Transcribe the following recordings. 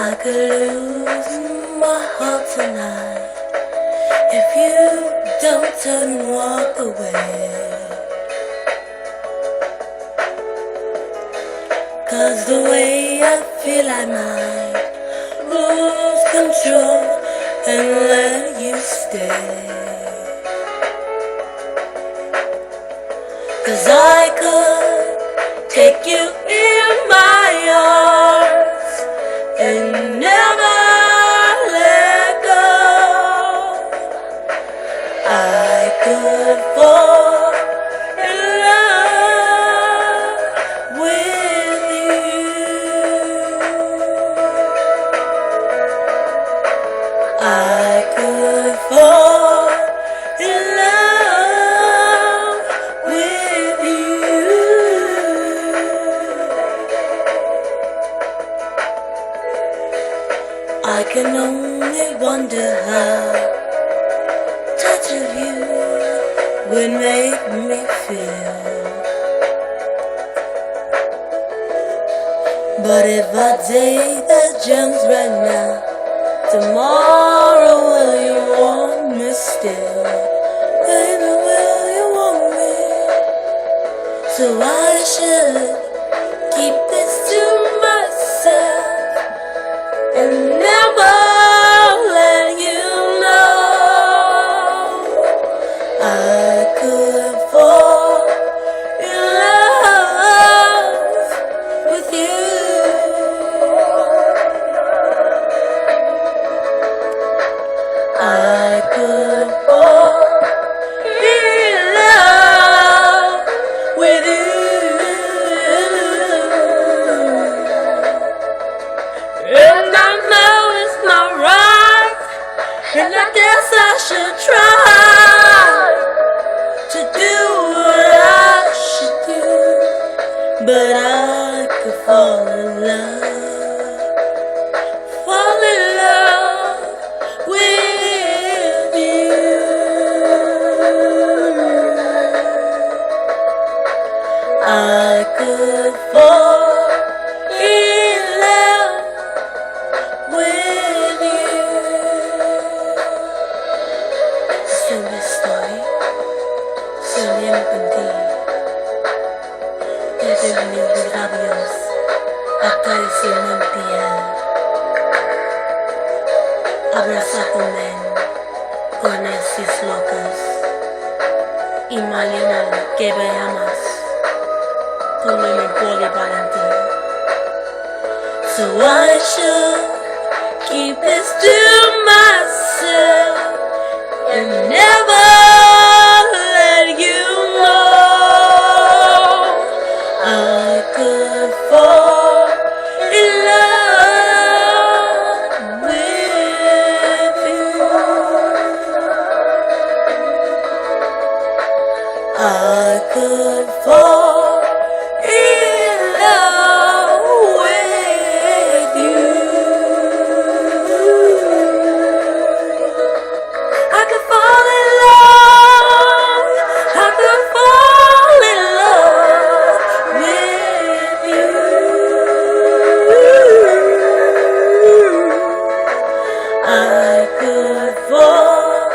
I could lose my heart tonight if you don't turn and walk away. 'Cause the way I feel I might lose control and let you stay. 'Cause I could take you in my arms and never let go. I could fall in love with you. I could fall in love with you. I can only wonder how touch of you would make me feel. But if I take the gems right now, tomorrow will you want me still? Baby, will you want me? So I should keep this to myself and never let you know. I could fall in love with you. I could fall in love with you. And I know it's not right, and I guess I should try to do what I should do, but I could fall in love with you. I could fall in love with you. Sembra estoy, soñando contigo. Desde mis labios acariciando mi piel. Abrázame con esos locos y mañana que veamos como mi polivalente. So I should keep this to myself and never let you know. I could fall in love with you. I could fall in love with you. I could fall in love. I could fall in love with you. I could fall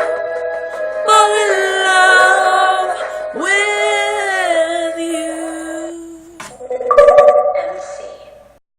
in